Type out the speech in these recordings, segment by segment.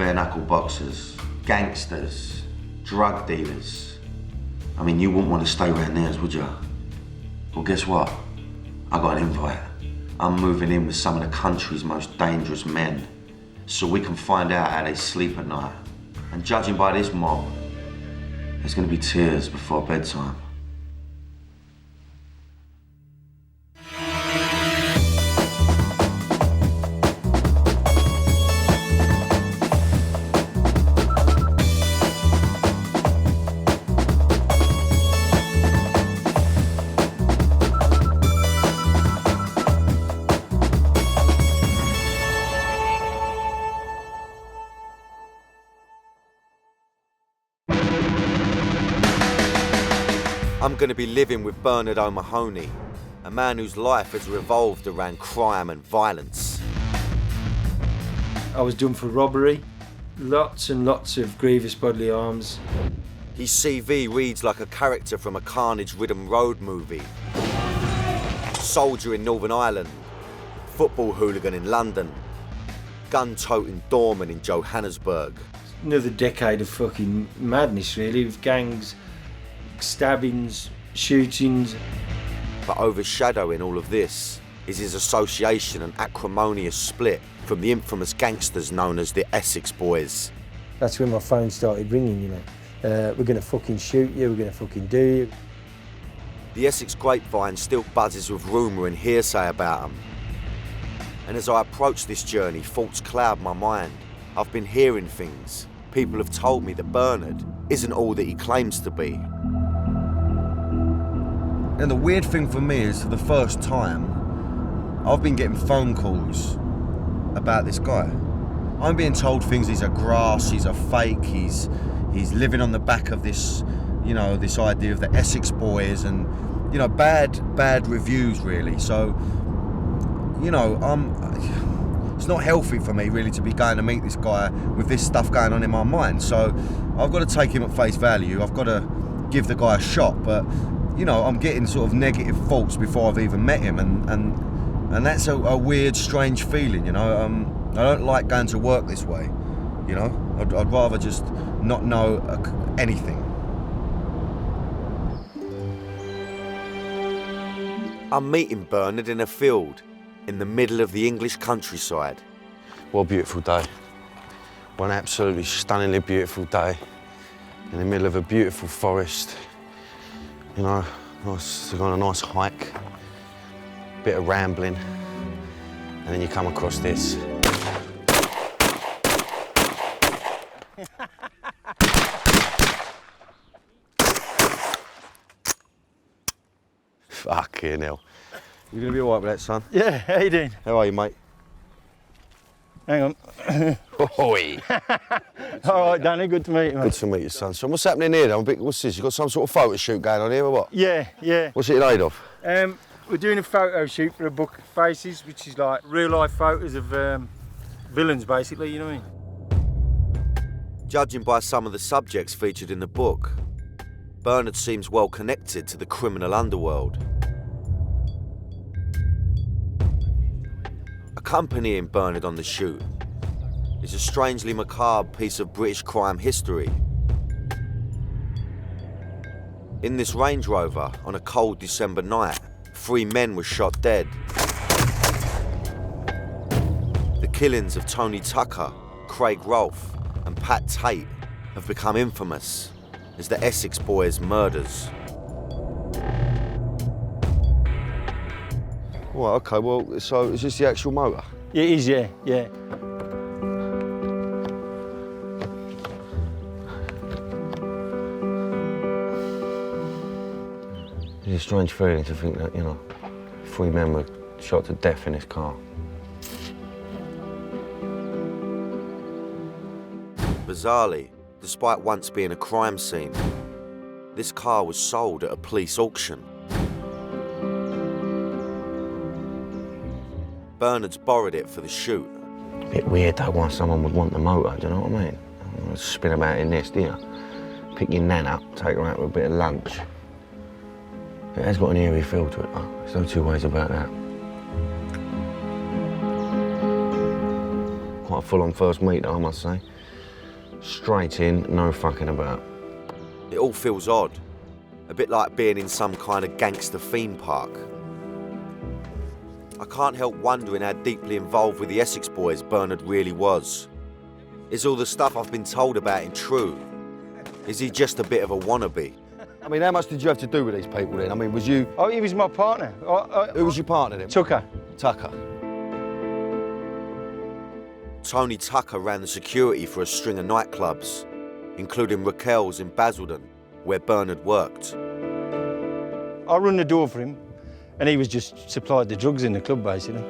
bare-knuckle boxers, gangsters, drug dealers. I mean, you wouldn't want to stay around theirs, would you? Well, guess what? I got an invite. I'm moving in with some of the country's most dangerous men, so we can find out how they sleep at night. And judging by this mob, there's gonna be tears before bedtime. I'm going to be living with Bernard O'Mahony, a man whose life has revolved around crime and violence. I was done for robbery, lots and lots of grievous bodily harms. His CV reads like a character from a carnage-ridden road movie. Soldier in Northern Ireland, football hooligan in London, gun-toting doorman in Johannesburg. Another decade of fucking madness, really, with gangs, stabbings, shootings. But overshadowing all of this is his association and acrimonious split from the infamous gangsters known as the Essex Boys. That's when my phone started ringing, you know. We're gonna fucking shoot you, we're gonna fucking do you. The Essex grapevine still buzzes with rumour and hearsay about them. And as I approach this journey, thoughts cloud my mind. I've been hearing things. People have told me that Bernard isn't all that he claims to be. And the weird thing for me is, for the first time, I've been getting phone calls about this guy. I'm being told things, he's a grass, he's a fake, he's living on the back of this, you know, this idea of the Essex Boys and, you know, bad reviews really. So, you know, it's not healthy for me really to be going to meet this guy with this stuff going on in my mind. So I've got to take him at face value. I've got to give the guy a shot, but you know, I'm getting sort of negative thoughts before I've even met him, and that's a weird, strange feeling, you know. I don't like going to work this way, you know. I'd rather just not know anything. I'm meeting Bernard in a field in the middle of the English countryside. What a beautiful day. One absolutely stunningly beautiful day in the middle of a beautiful forest. You know, go on a nice hike, bit of rambling, and then you come across this. Fucking hell. You gonna be all right with that, son? Yeah, how you doing? How are you, mate? Hang on. Oi. All right, Danny, good to meet you, mate. Good to meet you, son. So what's happening here, then? What's this? You got some sort of photo shoot going on here, or what? Yeah. What's it in aid of? We're doing a photo shoot for a book, Faces, which is like real-life photos of villains, basically, you know what I mean? Judging by some of the subjects featured in the book, Bernard seems well connected to the criminal underworld. Accompanying Bernard on the shoot is a strangely macabre piece of British crime history. In this Range Rover, on a cold December night, 3 men were shot dead. The killings of Tony Tucker, Craig Rolfe, and Pat Tate have become infamous as the Essex Boys' murders. Well, okay, well, so is this the actual motor? Yeah, it is, yeah. It's a strange feeling to think that, you know, 3 men were shot to death in this car. Bizarrely, despite once being a crime scene, this car was sold at a police auction. Bernard's borrowed it for the shoot. A bit weird though why someone would want the motor, do you know what I mean? Spin about in this, do you? Pick your nan up, take her out with a bit of lunch. It has got an eerie feel to it though. There's no two ways about that. Quite a full-on first meet though, I must say. Straight in, no fucking about. It all feels odd. A bit like being in some kind of gangster theme park. I can't help wondering how deeply involved with the Essex boys Bernard really was. Is all the stuff I've been told about him true? Is he just a bit of a wannabe? I mean, how much did you have to do with these people then? I mean, was you... Oh, he was my partner. Who was your partner then? Tucker. Tucker. Tony Tucker ran the security for a string of nightclubs, including Raquel's in Basildon, where Bernard worked. I run the door for him, and he was just supplied the drugs in the club, basically.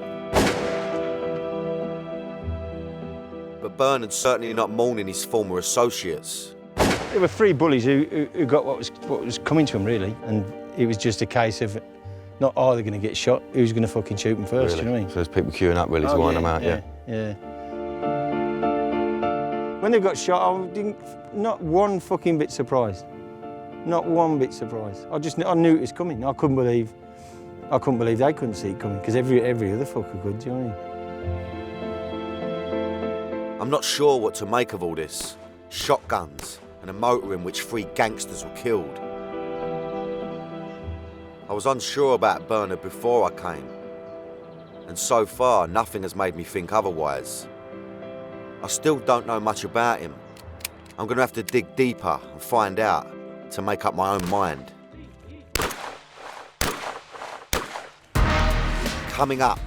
But Bernard's certainly not mourning his former associates. There were three bullies who got what was coming to them, really, and it was just a case of not are they going to get shot, who's going to fucking shoot them first, Really? you know what I mean? So there's people queuing up really to wind them out, yeah? Yeah. When they got shot, I didn't, not one fucking bit surprised. Not one bit surprised. I knew it was coming. I couldn't believe they couldn't see it coming, because every other fucker could, do you know what I mean? I'm not sure what to make of all this. Shotguns and a motor in which 3 gangsters were killed. I was unsure about Bernard before I came, and so far nothing has made me think otherwise. I still don't know much about him. I'm going to have to dig deeper and find out to make up my own mind. Coming up,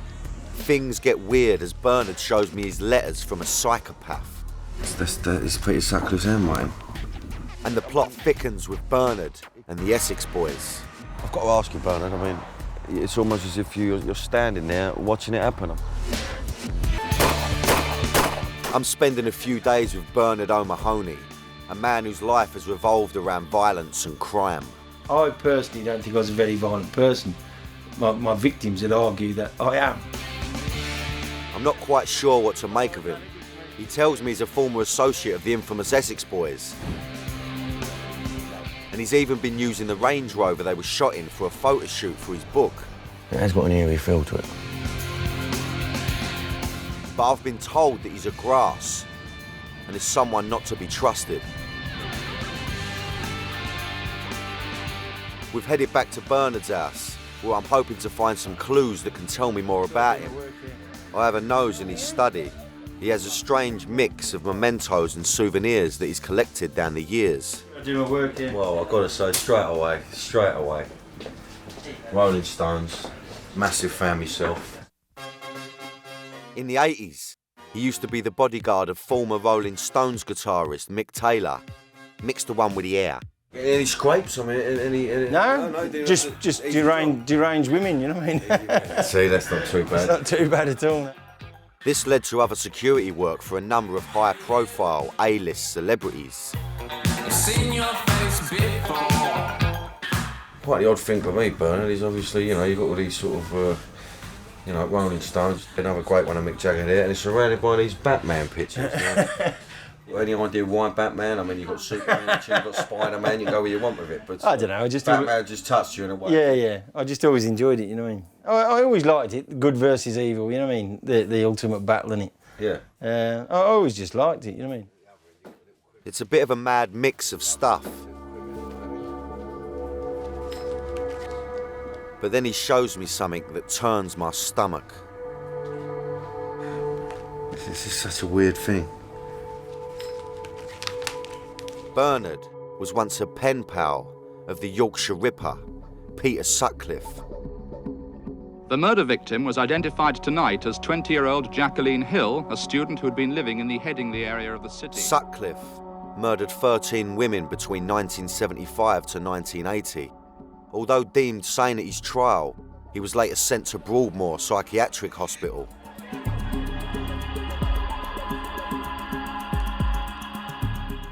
things get weird as Bernard shows me his letters from a psychopath. It's Peter Sutcliffe's handwriting. And the plot thickens with Bernard and the Essex boys. I've got to ask you, Bernard, I mean, it's almost as if you're standing there watching it happen. I'm spending a few days with Bernard O'Mahony, a man whose life has revolved around violence and crime. I personally don't think I was a very violent person. My victims would argue that I am. I'm not quite sure what to make of him. He tells me he's a former associate of the infamous Essex boys. And he's even been using the Range Rover they were shot in for a photo shoot for his book. It has got an eerie feel to it. But I've been told that he's a grass and is someone not to be trusted. We've headed back to Bernard's house, where I'm hoping to find some clues that can tell me more about him. I have a nose in his study. He has a strange mix of mementos and souvenirs that he's collected down the years. I do my work here. Well, I've got to say, straight away, Rolling Stones, massive fan myself. In the 80s, he used to be the bodyguard of former Rolling Stones guitarist Mick Taylor. Mick's the one with the hair. Any scrapes? I mean, any... No, just deranged women, you know what I mean? See, that's not too bad. It's not too bad at all. This led to other security work for a number of high-profile A-list celebrities. Quite the odd thing for me, Bernard, is obviously, you've got all these sort of, Rolling Stones, another great one of Mick Jagger there, and it's surrounded by these Batman pictures. Any idea why Batman? I mean, you've got Superman, you've got Spider-Man, you can go where you want with it, but I don't know, Batman just touched you in a way. Yeah. I just always enjoyed it, you know what I mean? I always liked it, good versus evil, you know what I mean? The ultimate battle, innit? Yeah. I always just liked it, you know what I mean? It's a bit of a mad mix of stuff. But then he shows me something that turns my stomach. This is such a weird thing. Bernard was once a pen pal of the Yorkshire Ripper, Peter Sutcliffe. The murder victim was identified tonight as 20-year-old Jacqueline Hill, a student who had been living in the Headingley area of the city. Sutcliffe murdered 13 women between 1975 to 1980. Although deemed sane at his trial, he was later sent to Broadmoor Psychiatric Hospital.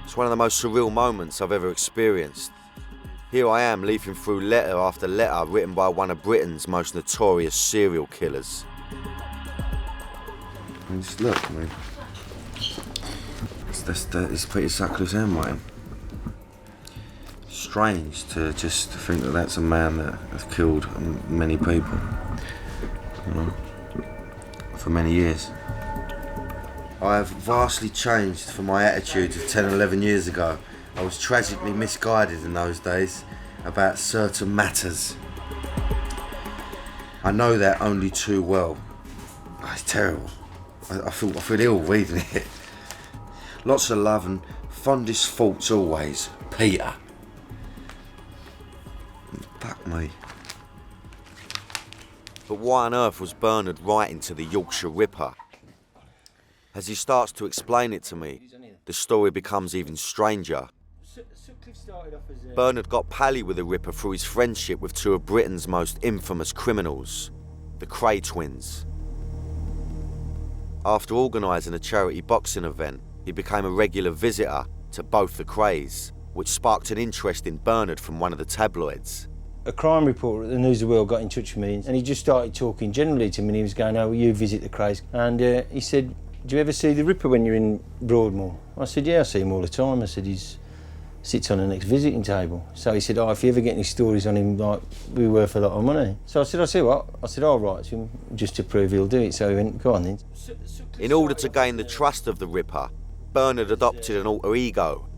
It's one of the most surreal moments I've ever experienced. Here I am leafing through letter after letter written by one of Britain's most notorious serial killers. And just look, I mean, it's Peter Sutcliffe's handwriting. Strange to just think that that's a man that has killed many people, for many years. I have vastly changed from my attitude of 10 or 11 years ago. I was tragically misguided in those days about certain matters. I know that only too well. Oh, it's terrible. I feel ill reading it. Lots of love and fondest thoughts always, Peter. Fuck me. But why on earth was Bernard writing to the Yorkshire Ripper? As he starts to explain it to me, the story becomes even stranger. Bernard got pally with the Ripper through his friendship with two of Britain's most infamous criminals, the Kray twins. After organising a charity boxing event, he became a regular visitor to both the Krays, which sparked an interest in Bernard from one of the tabloids. A crime reporter at the News of the World got in touch with me and he just started talking generally to me and he was going, oh, you visit the Krays. And he said, do you ever see the Ripper when you're in Broadmoor? I said, yeah, I see him all the time. I said, he sits on the next visiting table. So he said, oh, if you ever get any stories on him, like, we worth a lot of money. So I said, I see what? I said, I'll write to him just to prove he'll do it. So he went, go on then. In order to gain the trust of the Ripper, Bernard adopted an alter ego.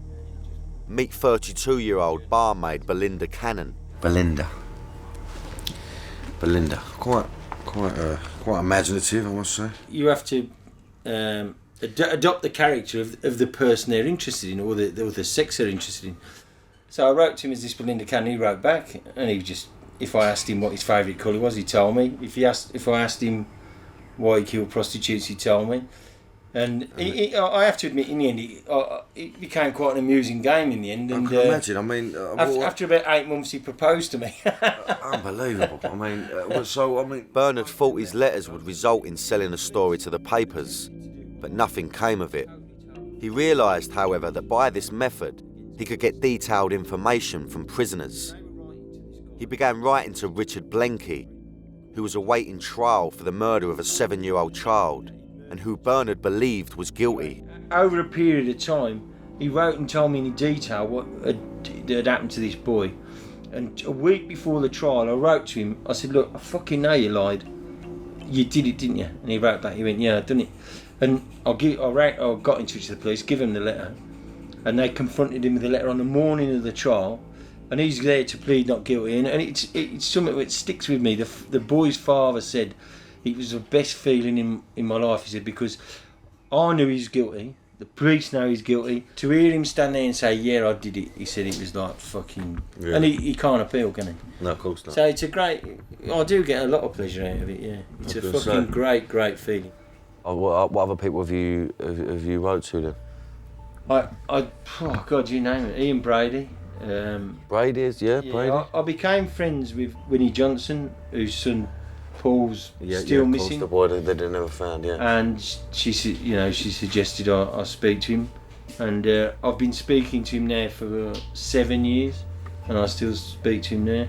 Meet 32-year-old barmaid Belinda Cannon. Belinda. Quite imaginative, I must say. You have to adopt the character of the person they're interested in or the sex they're interested in. So I wrote to him as this Belinda Cannon, he wrote back and he just, if I asked him what his favourite colour was, he told me. If I asked him why he killed prostitutes, he told me. And I have to admit, in the end, it became quite an amusing game in the end. And, I can imagine. I mean, after about 8 months, he proposed to me. Unbelievable. I mean, Bernard thought his letters would result in selling a story to the papers, but nothing came of it. He realised, however, that by this method, he could get detailed information from prisoners. He began writing to Richard Blenky, who was awaiting trial for the murder of a 7-year-old child, and who Bernard believed was guilty. Over a period of time, he wrote and told me in detail what had happened to this boy. And a week before the trial, I wrote to him. I said, look, I fucking know you lied. You did it, didn't you? And he wrote back, he went, yeah, I've done it. And I got in touch with the police, give him the letter. And they confronted him with the letter on the morning of the trial. And he's there to plead not guilty. And it's something that sticks with me. The boy's father said, it was the best feeling in my life, he said, because I knew he was guilty, the police know he's guilty. To hear him stand there and say, yeah, I did it, he said it was like fucking... Yeah. And he can't appeal, can he? No, of course not. So it's a great... I do get a lot of pleasure out of it, yeah. It's a fucking great feeling. What other people have you wrote to then? Oh God, you name it. Ian Brady. Brady's, yeah, Brady. I became friends with Winnie Johnson, whose son Paul's still missing. The boy that they never found, yeah. And she suggested I speak to him, and I've been speaking to him now for 7 years, and I still speak to him now.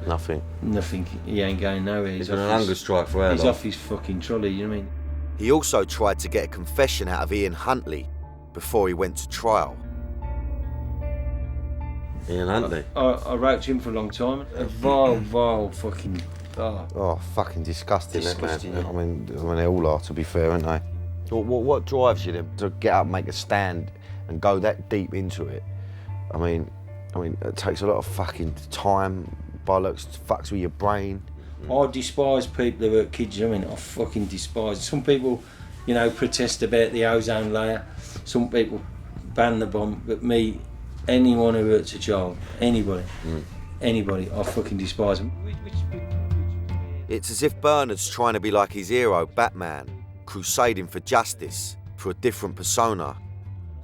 Nothing. He ain't going nowhere. He's been on a hunger strike for how long? He's off his fucking trolley, you know what I mean? He also tried to get a confession out of Ian Huntley before he went to trial. Ian Huntley? I wrote to him for a long time. A vile fucking... Oh, fucking disgusting, Disgusting, man. yeah. I mean, they all are, to be fair, aren't they? What drives you then to get up, make a stand, and go that deep into it? I mean, it takes a lot of fucking time, bollocks, fucks with your brain. I despise people who hurt kids, you know what I mean? I fucking despise. Some people, protest about the ozone layer. Some people ban the bomb, but me, anyone who hurts a child, anybody, I fucking despise them. It's as if Bernard's trying to be like his hero, Batman, crusading for justice, for a different persona.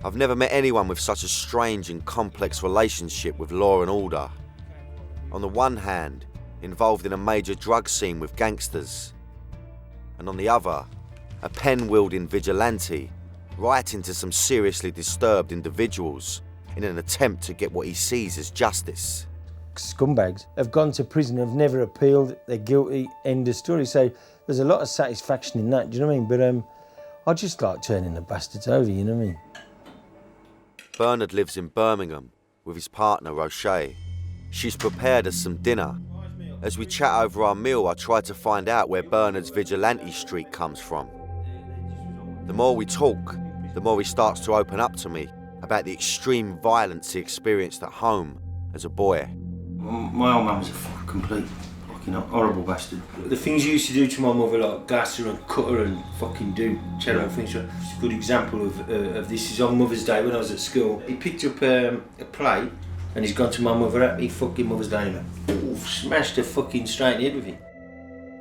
I've never met anyone with such a strange and complex relationship with law and order. On the one hand, involved in a major drug scene with gangsters, and on the other, a pen-wielding vigilante, writing to some seriously disturbed individuals in an attempt to get what he sees as justice. Scumbags have gone to prison, have never appealed, they're guilty, end of story. So there's a lot of satisfaction in that, do you know what I mean? But I just like turning the bastards over, you know what I mean? Bernard lives in Birmingham with his partner, Roche. She's prepared us some dinner. As we chat over our meal, I try to find out where Bernard's vigilante streak comes from. The more we talk, the more he starts to open up to me about the extreme violence he experienced at home as a boy. My old man was a complete fucking horrible bastard. The things he used to do to my mother, like glass her and cut her and fucking do terrible things. It's a good example of this is on Mother's Day when I was at school. He picked up a plate and he's gone to my mother. Happy fucking Mother's Day, man. Smashed her fucking straight in the head with it.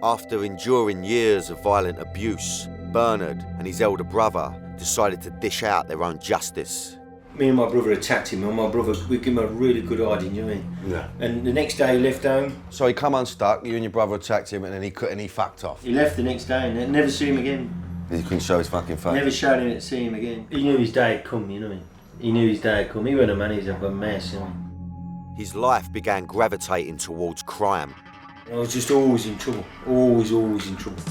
After enduring years of violent abuse, Bernard and his elder brother decided to dish out their own justice. Me and my brother attacked him, and my brother, we gave him a really good hiding, you know what I mean? Yeah. And the next day he left home. So he come unstuck, you and your brother attacked him, and then he fucked off. He left the next day and I never see him again. He couldn't show his fucking face. Never showed him to see him again. He knew his day had come, you know what I mean? He knew his day had come. He wasn't a man, he was a mess, you know. His life began gravitating towards crime. I was just always in trouble. Always in trouble.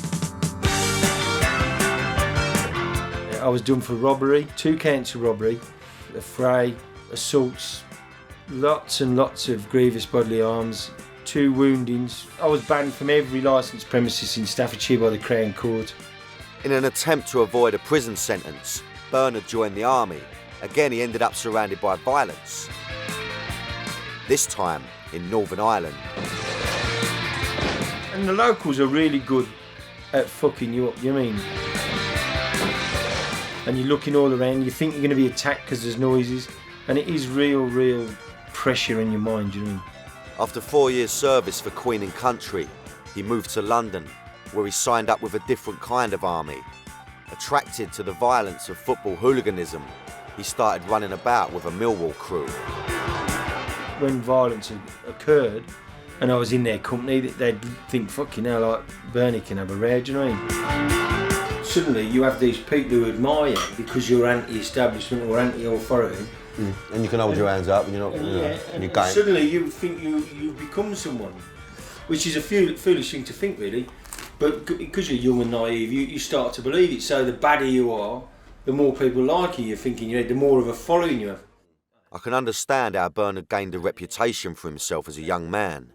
I was done for robbery, 2 counts of robbery, affray, assaults, lots and lots of grievous bodily harms, 2 woundings. I was banned from every licensed premises in Staffordshire by the Crown Court. In an attempt to avoid a prison sentence, Bernard joined the army. Again, he ended up surrounded by violence. This time in Northern Ireland. And the locals are really good at fucking you up, you know what I mean? And you're looking all around, you think you're going to be attacked because there's noises, and it is real pressure in your mind, you know what I mean? After 4 years' service for Queen and Country, he moved to London, where he signed up with a different kind of army. Attracted to the violence of football hooliganism, he started running about with a Millwall crew. When violence occurred, and I was in their company, they'd think, fucking hell, like, Bernie can have a rare, do you know what I mean? Suddenly you have these people who admire you because you're anti-establishment or anti-authority. And you can hold your hands up and you're not, and you're going. suddenly you think you become someone, which is a foolish thing to think, really. But because you're young and naive, you start to believe it. So the badder you are, the more people like you. You're thinking, the more of a following you have. I can understand how Bernard gained a reputation for himself as a young man,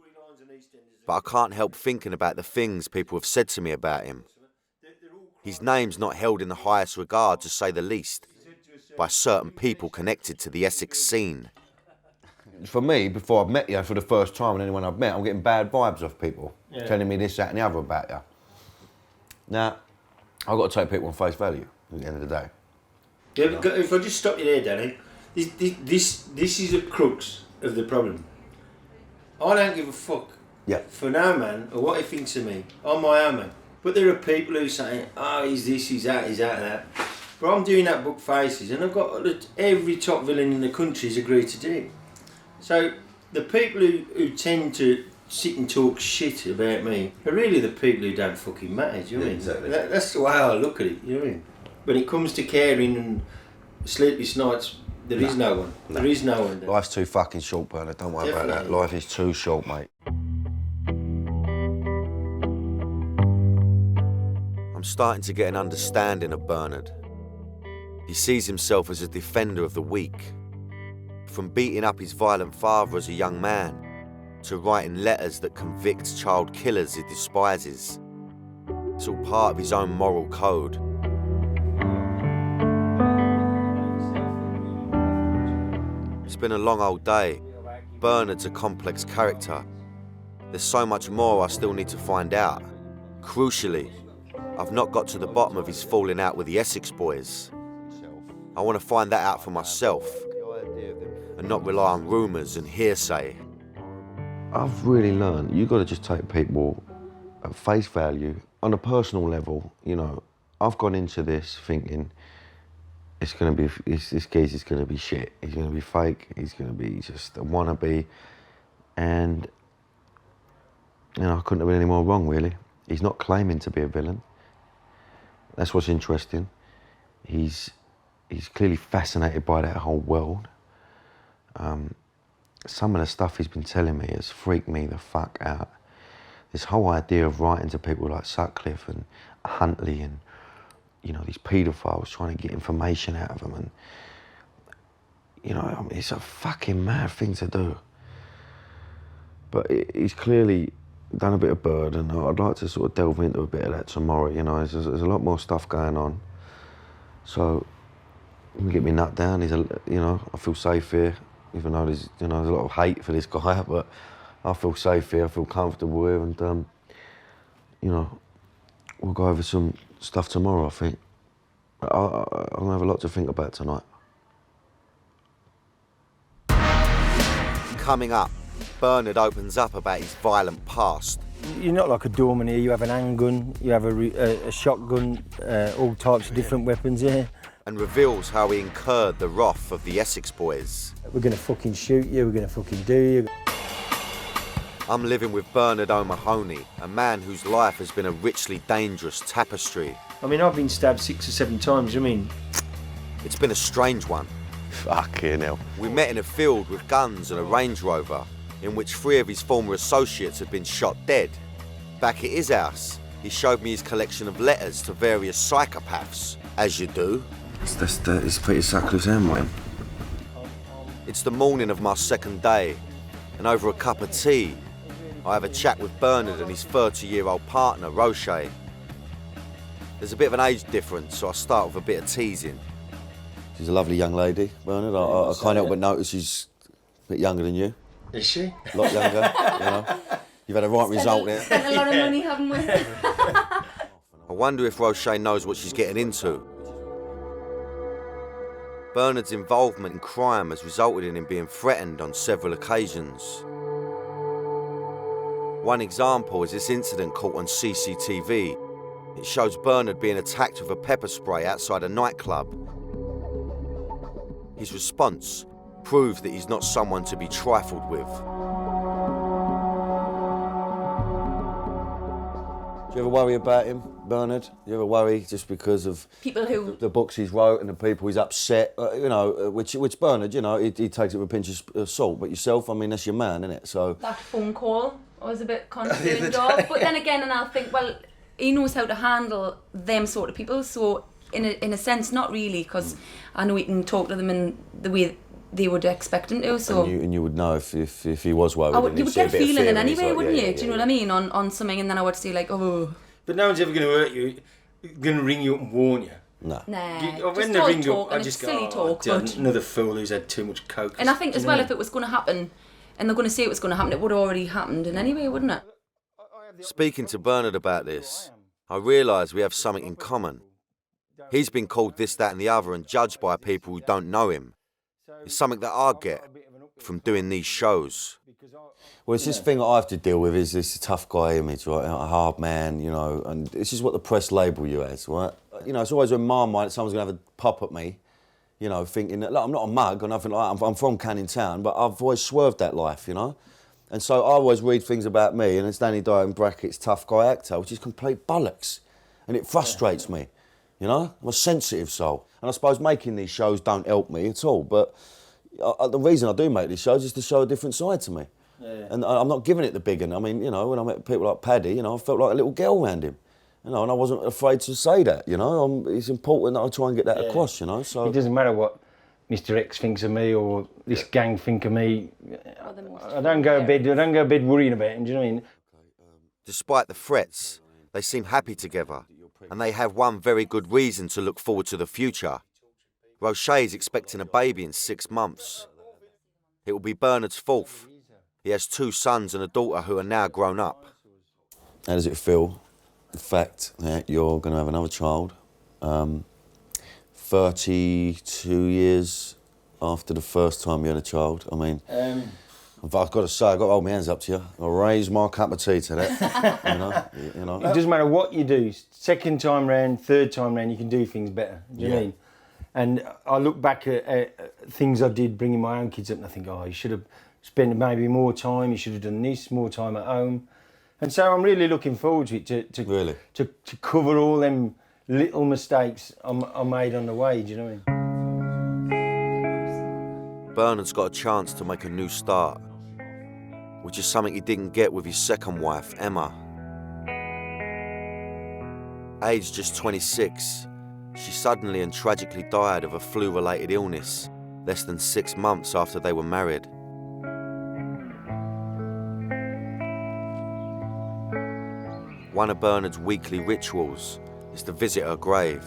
but I can't help thinking about the things people have said to me about him. His name's not held in the highest regard, to say the least, by certain people connected to the Essex scene. For me, before I've met you for the first time and anyone I've met, I'm getting bad vibes off people telling me this, that and the other about you. Now, I've got to take people on face value at the end of the day. Yeah, but if I just stop you there, Danny, this is the crux of the problem. I don't give a fuck for no man or what he thinks of me. I'm my own man. But there are people who say, oh, he's this, he's that, he's that, that. But I'm doing that book Faces, and I've got every top villain in the country's agreed to do it. So the people who tend to sit and talk shit about me are really the people who don't fucking matter, do you know what I mean? Exactly. That's the way I look at it, you know what I mean? When it comes to caring and sleepless nights, there is no one. There is no one. Life's too fucking short, Bernard. Don't worry about that. Definitely. Life is too short, mate. I'm starting to get an understanding of Bernard. He sees himself as a defender of the weak. From beating up his violent father as a young man, to writing letters that convict child killers he despises. It's all part of his own moral code. It's been a long old day. Bernard's a complex character. There's so much more I still need to find out. Crucially, I've not got to the bottom of his falling out with the Essex boys. I want to find that out for myself and not rely on rumours and hearsay. I've really learned you've got to just take people at face value. On a personal level, I've gone into this thinking this geezer's going to be shit. He's going to be fake. He's going to be just a wannabe. And, I couldn't have been any more wrong, really. He's not claiming to be a villain. That's what's interesting. He's clearly fascinated by that whole world. Some of the stuff he's been telling me has freaked me the fuck out. This whole idea of writing to people like Sutcliffe and Huntley and, these paedophiles, trying to get information out of them, and, it's a fucking mad thing to do. But he's clearly done a bit of Bird, and I'd like to sort of delve into a bit of that tomorrow. There's a lot more stuff going on. So, he get me nut down. I feel safe here, even though there's a lot of hate for this guy, but I feel safe here, I feel comfortable here, and, we'll go over some stuff tomorrow, I think. I'm gonna have a lot to think about tonight. Coming up, Bernard opens up about his violent past. You're not like a doorman here. You have an handgun, you have a shotgun, all types of different weapons here. And reveals how he incurred the wrath of the Essex boys. We're gonna fucking shoot you, we're gonna fucking do you. I'm living with Bernard O'Mahony, a man whose life has been a richly dangerous tapestry. I mean, I've been stabbed 6 or 7 times, I mean. It's been a strange one. Fucking hell. We met in a field with guns and a Range Rover, in which 3 of his former associates had been shot dead. Back at his house, he showed me his collection of letters to various psychopaths, as you do. It's Peter Sutcliffe's handwriting. It's the morning of my second day, and over a cup of tea, I have a chat with Bernard and his 30-year-old partner, Roche. There's a bit of an age difference, so I start with a bit of teasing. She's a lovely young lady, Bernard. I can't help but notice she's a bit younger than you. Is she? A lot younger, You've had a right result there. Spent a lot of money, haven't we? I wonder if Roche knows what she's getting into. Bernard's involvement in crime has resulted in him being threatened on several occasions. One example is this incident caught on CCTV. It shows Bernard being attacked with a pepper spray outside a nightclub. His response proved that he's not someone to be trifled with. Do you ever worry about him, Bernard? Do you ever worry just because of people who the books he's wrote and the people he's upset? Which Bernard, he takes it with a pinch of salt. But yourself, I mean, that's your man, isn't it? So that phone call I was a bit concerned of. But then again, and I'll think, well, he knows how to handle them sort of people. So in a sense, not really, because I know he can talk to them in the way they would expect him to. So and you would know if he was worried. You would get a feeling in any way, wouldn't you? Do you know what I mean? On something, and then I would say like, oh. But no one's ever going to hurt you. Going to ring you up and warn you. No. Nah. When just they ring you talk, up, I and just it's silly go, talk, but another fool who's had too much coke. and I think as well, if it was going to happen, and they're going to say it was going to happen, it would have already happened in any way, wouldn't it? Speaking to Bernard about this, I realise we have something in common. He's been called this, that and the other and judged by people who don't know him. It's something that I get from doing these shows. Well, it's this thing that I have to deal with is this tough guy image, right? A hard man, and this is what the press label you as, right? It's always in my mind that someone's going to have a pop at me, thinking that, look, I'm not a mug or nothing like that. I'm from Canning Town, but I've always swerved that life, And so I always read things about me, and it's Danny Dyer in brackets, tough guy actor, which is complete bollocks. And it frustrates me, I'm a sensitive soul. And I suppose making these shows don't help me at all, but the reason I do make these shows is to show a different side to me. Yeah. And I'm not giving it the big one. I mean, when I met people like Paddy, I felt like a little girl around him. And I wasn't afraid to say that, It's important that I try and get that across, So it doesn't matter what Mr. X thinks of me or this gang think of me. I don't go to bed worrying about him, do you know what I mean? Despite the threats, they seem happy together, and they have one very good reason to look forward to the future. Roche is expecting a baby in 6 months. It will be Bernard's 4th. He has 2 sons and a daughter who are now grown up. How does it feel, the fact that you're going to have another child 32 years after the first time you had a child? I mean, I've got to say, I've got to hold my hands up to you. I'll raise my cup of tea to that. It doesn't matter what you do, second time round, third time round, you can do things better. Do you know what I mean? And I look back at things I did bringing my own kids up and I think, you should have spent maybe more time, you should have done this, more time at home. And so I'm really looking forward to it, to cover all them little mistakes I made on the way, do you know what I mean? Bernard's got a chance to make a new start, which is something he didn't get with his second wife, Emma. Aged just 26, she suddenly and tragically died of a flu-related illness less than 6 months after they were married. One of Bernard's weekly rituals is to visit her grave.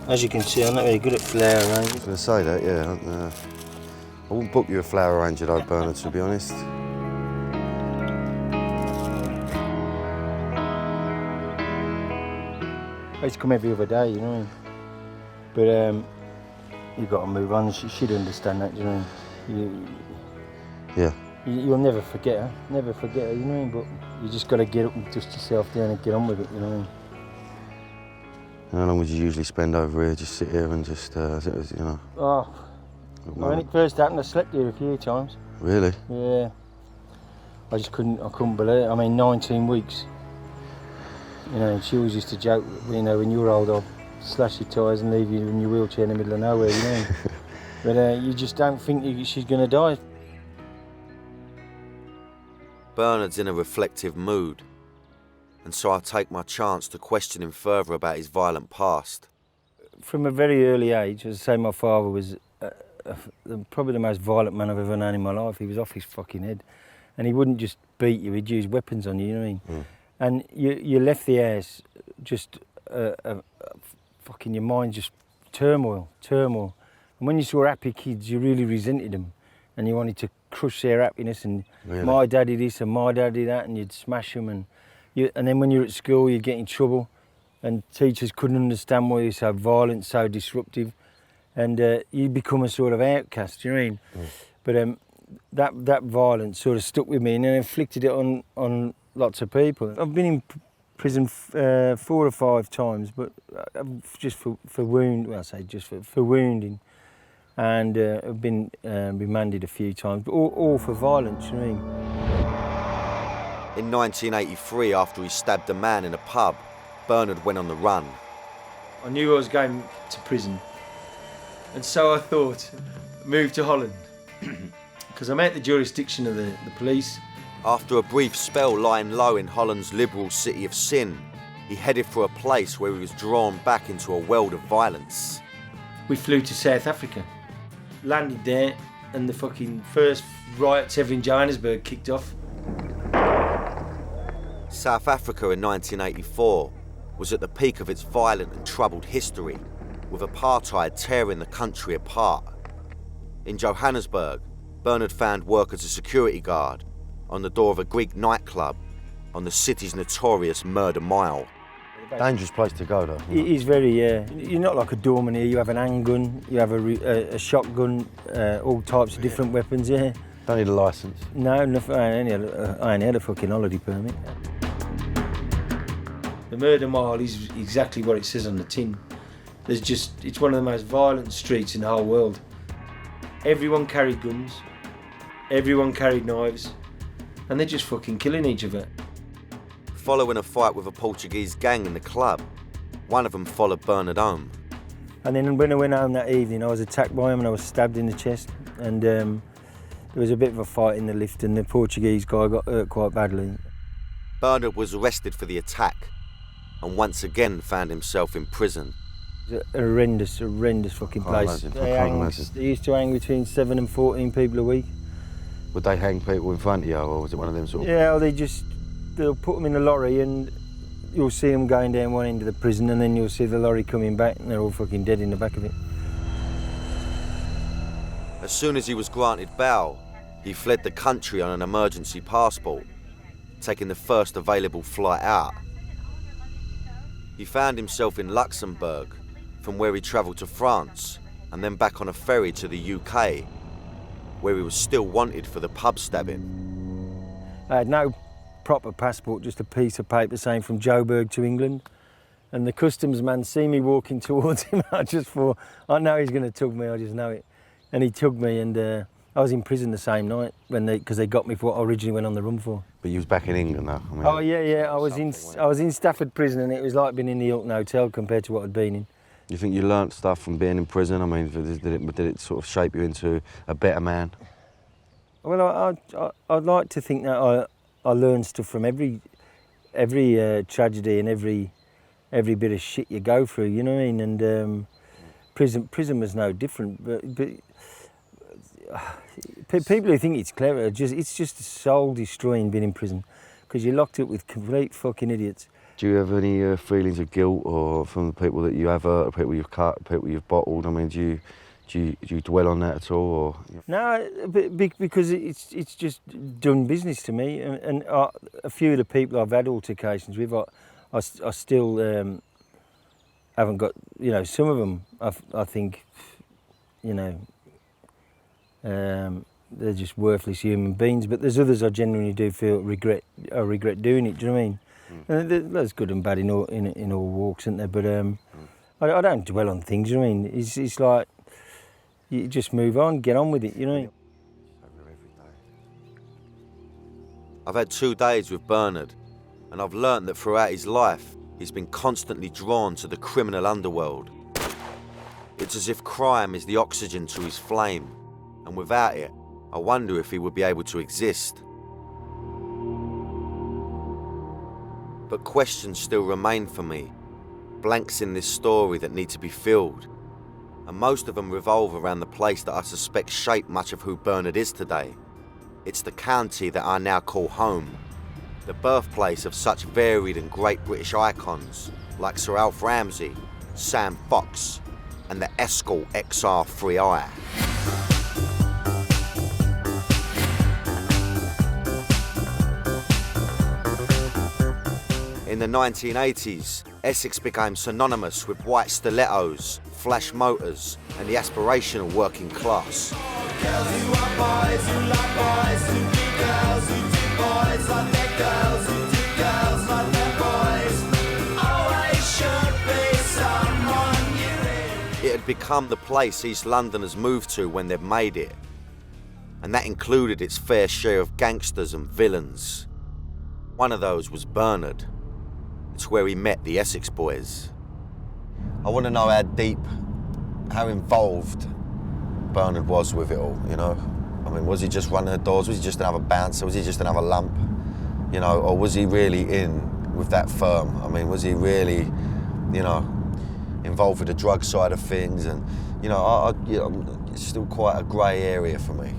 As you can see, I'm not very good at flower arranging. I was going to say that, yeah. I wouldn't book you a flower arranger though, Bernard, to be honest. I used to come every other day, you know what I mean? But you've got to move on. She'd understand that, you know what I mean? Yeah. You'll never forget her, you know what I mean? But you just got to get up and dust yourself down and get on with it, you know what I mean? How long would you usually spend over here? Just sit here and just, you know? Oh, when it first happened, I slept here a few times. Really? Yeah. I couldn't believe it. I mean, 19 weeks. You know, she always used to joke, you know, when you were old, I'll slash your tyres and leave you in your wheelchair in the middle of nowhere, you know. But you just don't think she's going to die. Bernard's in a reflective mood, and so I take my chance to question him further about his violent past. From a very early age, as I say, my father was probably the most violent man I've ever known in my life. He was off his fucking head. And he wouldn't just beat you, he'd use weapons on you, you know what I mean? Mm. And you left the house just fucking your mind just turmoil. And when you saw happy kids, you really resented them, and you wanted to crush their happiness. And really? My daddy this and my daddy that, and you'd smash them. And then when you're at school, you'd get in trouble, and teachers couldn't understand why you're so violent, so disruptive, and you become a sort of outcast. You know what I mean? Mm. But that violence sort of stuck with me, and then inflicted it on lots of people. I've been in prison 4 or 5 times, but just for wounding, and I've been remanded a few times, but all for violence, you know what I mean? In 1983, after he stabbed a man in a pub, Bernard went on the run. I knew I was going to prison, and so I thought, move to Holland, because I'm out the jurisdiction of the police. After a brief spell lying low in Holland's liberal city of sin, he headed for a place where he was drawn back into a world of violence. We flew to South Africa, landed there, and the fucking first riots ever in Johannesburg kicked off. South Africa in 1984 was at the peak of its violent and troubled history, with apartheid tearing the country apart. In Johannesburg, Bernard found work as a security guard on the door of a Greek nightclub on the city's notorious Murder Mile. Dangerous place to go, though. It is very, yeah. You're not like a doorman here. You have an handgun, you have a shotgun, all types of different weapons, yeah. Don't need a licence. No, I ain't had a fucking holiday permit. The Murder Mile is exactly what it says on the tin. It's one of the most violent streets in the whole world. Everyone carried guns, everyone carried knives, and they're just fucking killing each other. Following a fight with a Portuguese gang in the club, one of them followed Bernard home. And then when I went home that evening, I was attacked by him and I was stabbed in the chest. And there was a bit of a fight in the lift, and the Portuguese guy got hurt quite badly. Bernard was arrested for the attack and once again found himself in prison. It's a horrendous fucking place. I can't imagine. They used to hang between 7 and 14 people a week. Would they hang people in front of you, or was it one of them sort of... Yeah, they'll put them in a lorry, and you'll see them going down one end of the prison, and then you'll see the lorry coming back, and they're all fucking dead in the back of it. As soon as he was granted bail, he fled the country on an emergency passport, taking the first available flight out. He found himself in Luxembourg, from where he travelled to France, and then back on a ferry to the UK, where he was still wanted for the pub stabbing. I had no proper passport, just a piece of paper saying from Joburg to England. And the customs man see me walking towards him, I just thought, I know he's going to tug me, I just know it. And he tugged me, and I was in prison the same night because they got me for what I originally went on the run for. But you was back in England, though? I mean, oh yeah, I was in Stafford prison, and it was like being in the Hilton Hotel compared to what I'd been in. You think you learnt stuff from being in prison? I mean, did it sort of shape you into a better man? Well, I'd like to think that I learned stuff from every tragedy and every bit of shit you go through. You know what I mean? And prison was no different. But people who think it's clever, it's just soul destroying being in prison. because you're locked up with complete fucking idiots. Do you have any feelings of guilt or from the people that you have hurt, people you've cut, people you've bottled? I mean, do you dwell on that at all? Or? No, because it's just done business to me, and a few of the people I've had altercations with, I still haven't got, you know, some of them I think, you know, they're just worthless human beings, but there's others I genuinely do feel regret doing it, do you know what I mean? There's good and bad in all walks, isn't there? But I don't dwell on things, you know what I mean? It's like, you just move on, get on with it, you know what I mean? I've had 2 days with Bernard, and I've learnt that throughout his life, he's been constantly drawn to the criminal underworld. It's as if crime is the oxygen to his flame, and without it, I wonder if he would be able to exist. But questions still remain for me, blanks in this story that need to be filled. And most of them revolve around the place that I suspect shaped much of who Bernard is today. It's the county that I now call home, the birthplace of such varied and great British icons like Sir Alf Ramsey, Sam Fox, and the Escort XR3i. In the 1980s, Essex became synonymous with white stilettos, flash motors, and the aspirational working class. It had become the place East Londoners moved to when they'd made it, and that included its fair share of gangsters and villains. One of those was Bernard. It's where he met the Essex boys. I want to know how deep, how involved Bernard was with it all, you know? I mean, was he just running the doors? Was he just another bouncer? Was he just another lump? You know, or was he really in with that firm? I mean, was he really, you know, involved with the drug side of things? And, you know, it's still quite a grey area for me.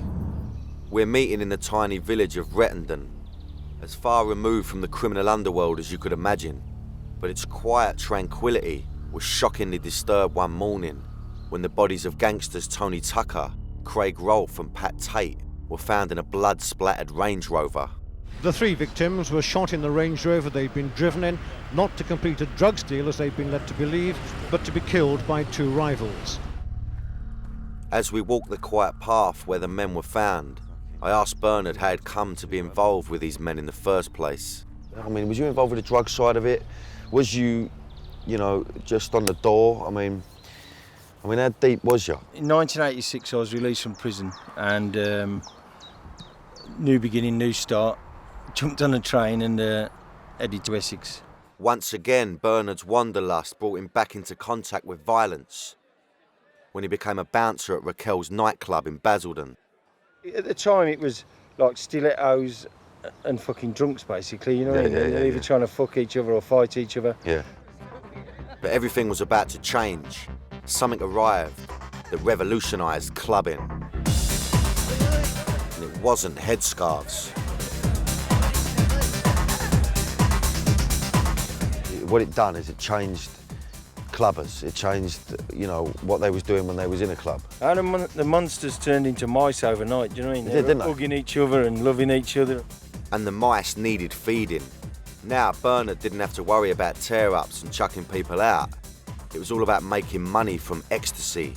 We're meeting in the tiny village of Rettendon, as far removed from the criminal underworld as you could imagine. But its quiet tranquility was shockingly disturbed one morning when the bodies of gangsters Tony Tucker, Craig Rolfe and Pat Tate were found in a blood-splattered Range Rover. The 3 victims were shot in the Range Rover they'd been driven in, not to complete a drugs deal as they'd been led to believe, but to be killed by 2 rivals. As we walked the quiet path where the men were found, I asked Bernard how he'd come to be involved with these men in the first place. I mean, was you involved with the drug side of it? Was you, you know, just on the door? I mean, how deep was you? In 1986, I was released from prison, and new beginning, new start. Jumped on a train and headed to Essex. Once again, Bernard's wanderlust brought him back into contact with violence when he became a bouncer at Raquel's nightclub in Basildon. At the time, it was like stilettos and fucking drunks, basically, you know what I mean? They're either trying to fuck each other or fight each other. Yeah. But everything was about to change. Something arrived that revolutionised clubbing. And it wasn't headscarves. What it done is it changed clubbers. It changed, you know, what they was doing when they was in a club. And the monsters turned into mice overnight, do you know what I mean? They did, didn't they? Hugging each other and loving each other. And the mice needed feeding. Now Bernard didn't have to worry about tear-ups and chucking people out. It was all about making money from ecstasy.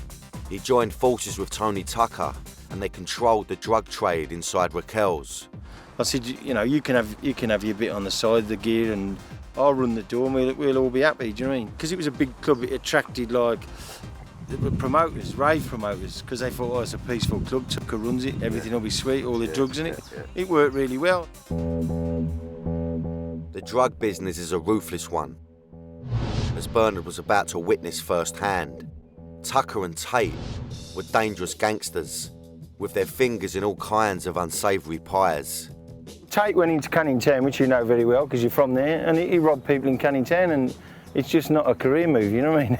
He joined forces with Tony Tucker and they controlled the drug trade inside Raquel's. I said, you know, you can have your bit on the side of the gear and I'll run the door and we'll all be happy, do you know what I mean? Because it was a big club, it attracted like promoters, rave promoters, because they thought, oh, it's a peaceful club, Tucker runs it, everything will be sweet, all the drugs in it. It worked really well. The drug business is a ruthless one. As Bernard was about to witness firsthand, Tucker and Tate were dangerous gangsters, with their fingers in all kinds of unsavoury pies. Tate went into Canning Town, which you know very well because you're from there, and he robbed people in Canning Town, and it's just not a career move, you know what I mean?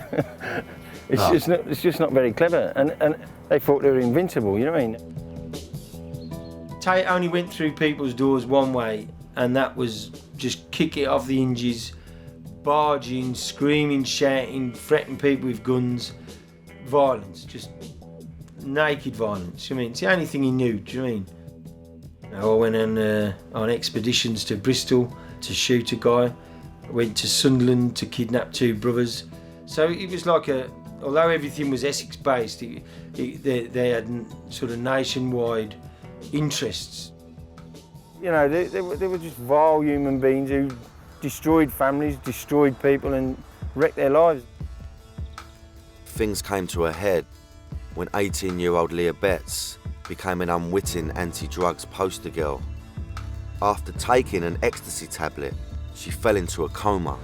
It's just not very clever, and they thought they were invincible, you know what I mean? Tate only went through people's doors one way, and that was just kick it off the hinges, barging, screaming, shouting, threatening people with guns, violence, just naked violence. I mean, it's the only thing he knew. Do you know what I mean? I went on expeditions to Bristol to shoot a guy. I went to Sunderland to kidnap 2 brothers. So it was like although everything was Essex based, they had sort of nationwide interests. You know, they were just vile human beings who destroyed families, destroyed people and wrecked their lives. Things came to a head when 18-year-old Leah Betts became an unwitting anti-drugs poster girl. After taking an ecstasy tablet, she fell into a coma.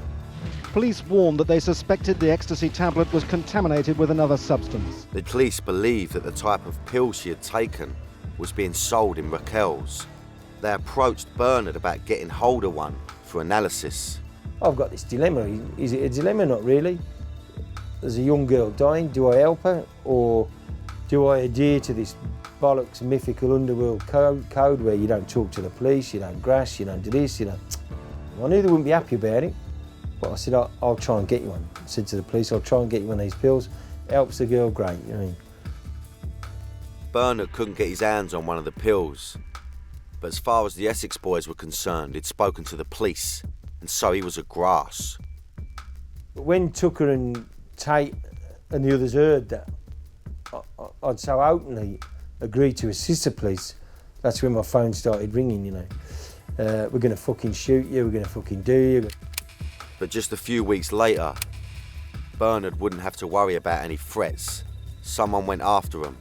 Police warned that they suspected the ecstasy tablet was contaminated with another substance. The police believed that the type of pill she had taken was being sold in Raquel's. They approached Bernard about getting hold of one for analysis. I've got this dilemma. Is it a dilemma? Not really. There's a young girl dying. Do I help her, or do I adhere to this bollocks mythical underworld code where you don't talk to the police, you don't grass, you don't do this, you don't... I knew they wouldn't be happy about it, but I said, I'll try and get you one. I said to the police, I'll try and get you one of these pills. Helps the girl, great, you know what I mean? Bernard couldn't get his hands on one of the pills, but as far as the Essex boys were concerned, he'd spoken to the police, and so he was a grass. But when Tucker and Tate and the others heard that I'd so openly agreed to assist the police, that's when my phone started ringing, you know. We're going to fucking shoot you, we're going to fucking do you. But just a few weeks later, Bernard wouldn't have to worry about any threats. Someone went after him,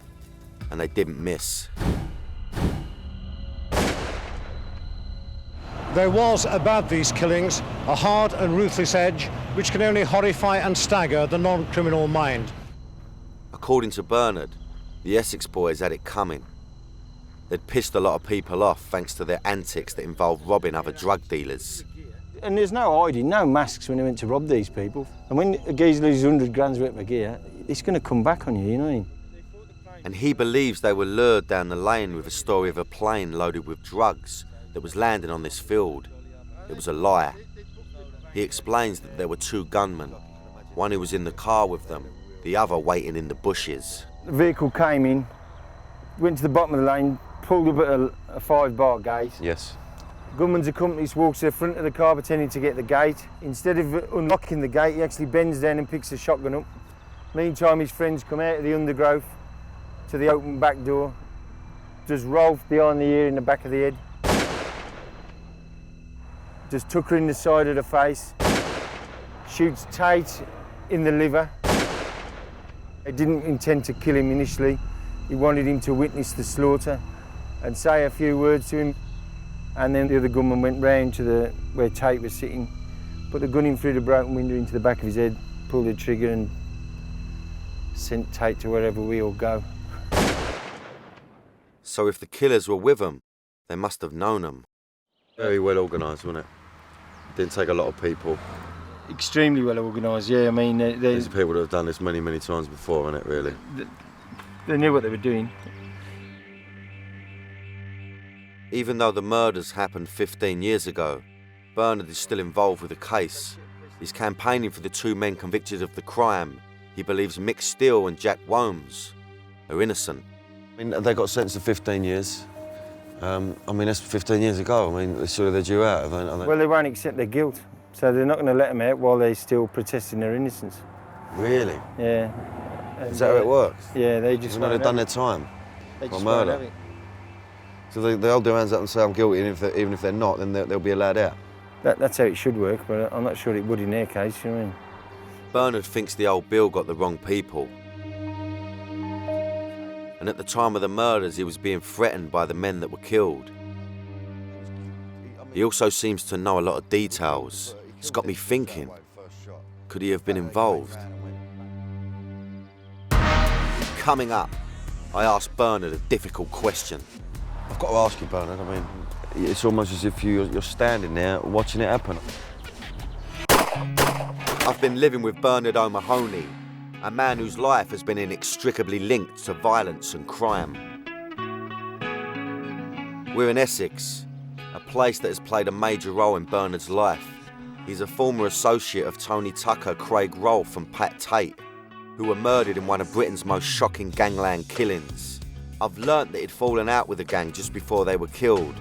and they didn't miss. There was about these killings a hard and ruthless edge which can only horrify and stagger the non-criminal mind. According to Bernard, the Essex boys had it coming. They'd pissed a lot of people off thanks to their antics that involved robbing other drug dealers. And there's no hiding, no masks when they went to rob these people. And when a geezer loses 100 grand's worth of gear, it's going to come back on you, you know what I mean? And he believes they were lured down the lane with a story of a plane loaded with drugs that was landing on this field. It was a lie. He explains that there were 2 gunmen, one who was in the car with them, the other waiting in the bushes. The vehicle came in, went to the bottom of the lane, pulled up at a 5-bar gate. Yes. Gunman's accomplice walks to the front of the car pretending to get the gate. Instead of unlocking the gate, he actually bends down and picks the shotgun up. Meantime, his friends come out of the undergrowth to the open back door, does Rolf behind the ear in the back of the head, does Tucker in the side of the face, shoots Tate in the liver. He didn't intend to kill him initially. He wanted him to witness the slaughter and say a few words to him. And then the other gunman went round to where Tate was sitting, put the gun in through the broken window into the back of his head, pulled the trigger and sent Tate to wherever we all go. So if the killers were with them, they must have known them. Very well organised, wasn't it? Didn't take a lot of people. Extremely well organised, yeah. I mean, There's people that have done this many, many times before, isn't it, really? They knew what they were doing. Even though the murders happened 15 years ago, Bernard is still involved with the case. He's campaigning for the 2 men convicted of the crime. He believes Mick Steele and Jack Wombs are innocent. I mean, they got sentenced to 15 years. I mean, that's 15 years ago. I mean, surely they're due out, aren't they? Well, they won't accept their guilt, so they're not going to let them out while they're still protesting their innocence. Really? Yeah. Is that how it works? Yeah, they just. Even though they've done their time They for just murder. won't have it. So they'll do hands up and say I'm guilty, and even if they're not, then they'll be allowed out. That's how it should work, but I'm not sure it would in their case, you know what I mean? Bernard thinks the old Bill got the wrong people. And at the time of the murders, he was being threatened by the men that were killed. He also seems to know a lot of details. It's got me thinking, could he have been involved? Coming up, I asked Bernard a difficult question. I've got to ask you, Bernard. I mean, it's almost as if you're standing there watching it happen. I've been living with Bernard O'Mahony, a man whose life has been inextricably linked to violence and crime. We're in Essex, a place that has played a major role in Bernard's life. He's a former associate of Tony Tucker, Craig Rolfe and Pat Tate, who were murdered in one of Britain's most shocking gangland killings. I've learnt that he'd fallen out with the gang just before they were killed,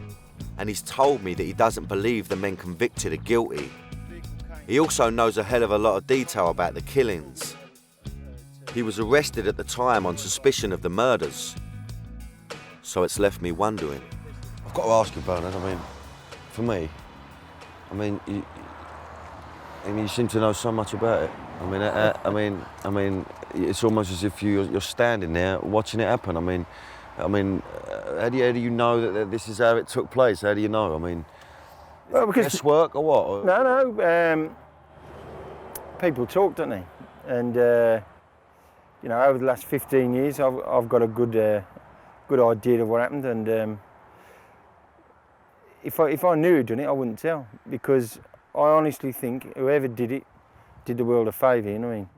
and he's told me that he doesn't believe the men convicted are guilty. He also knows a hell of a lot of detail about the killings. He was arrested at the time on suspicion of the murders, so it's left me wondering. I've got to ask you, Bernard, I mean, for me, you seem to know so much about it. I mean, it's almost as if you're standing there watching it happen. How do you know that this is how it took place? How do you know? Well, because guesswork or what? No. People talk, don't they? And over the last 15 years, I've got a good idea of what happened. And if I knew who'd done it, I wouldn't tell, because I honestly think whoever did it did the world a favour. You know what I mean?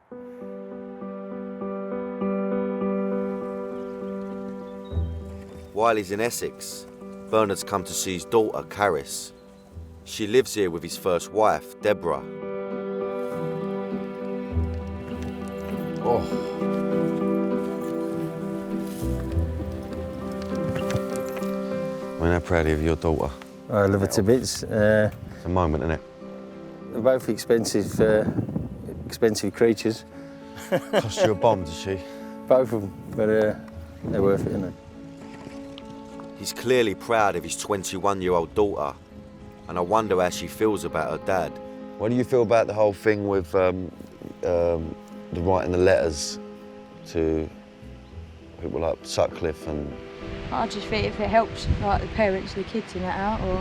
While he's in Essex, Bernard's come to see his daughter, Caris. She lives here with his first wife, Deborah. Oh. How proud of your daughter? I love her to bits. It's a moment, isn't it? They're both expensive creatures. Cost you a bomb, does she? Both of them, but they're worth it, aren't they? He's clearly proud of his 21-year-old daughter, and I wonder how she feels about her dad. What do you feel about the whole thing with the writing the letters to people like Sutcliffe and... I just think if it helps like the parents of the kids in that out, or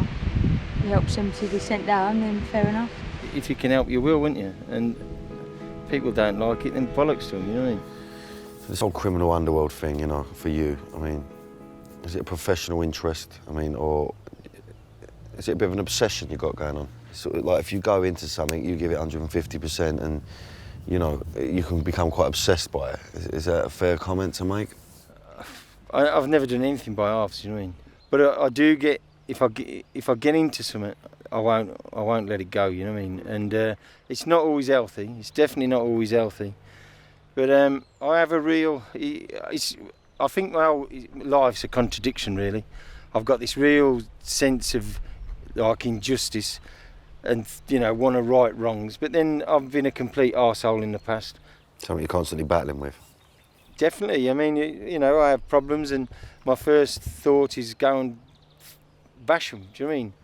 it helps them to be sent down, then fair enough. If you can help, you will, won't you? And people don't like it, then bollocks to them, you know what I mean? This whole criminal underworld thing, for you, is it a professional interest? Or is it a bit of an obsession you've got going on? Sort of like if you go into something, you give it 150% and, you can become quite obsessed by it. Is that a fair comment to make? I've never done anything by halves, you know what I mean? But I do get, if I get into something, I won't let it go, you know what I mean? And it's not always healthy. It's definitely not always healthy. But I have a real, I think life's a contradiction, really. I've got this real sense of like injustice and, want to right wrongs. But then I've been a complete arsehole in the past. Something you're constantly battling with? Definitely. I have problems, and my first thought is go and bash them, do you know what I mean?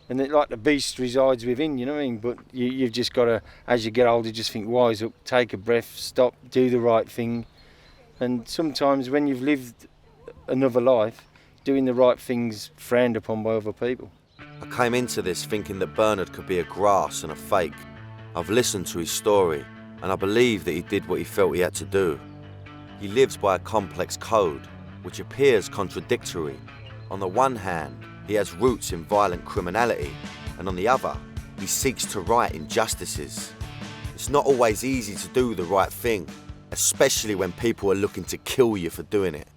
And the beast resides within, you know what I mean? But you've just got to, as you get older, just think, wise up, take a breath, stop, do the right thing. And sometimes when you've lived another life, doing the right thing's frowned upon by other people. I came into this thinking that Bernard could be a grass and a fake. I've listened to his story, and I believe that he did what he felt he had to do. He lives by a complex code, which appears contradictory. On the one hand, he has roots in violent criminality, and on the other, he seeks to right injustices. It's not always easy to do the right thing, especially when people are looking to kill you for doing it.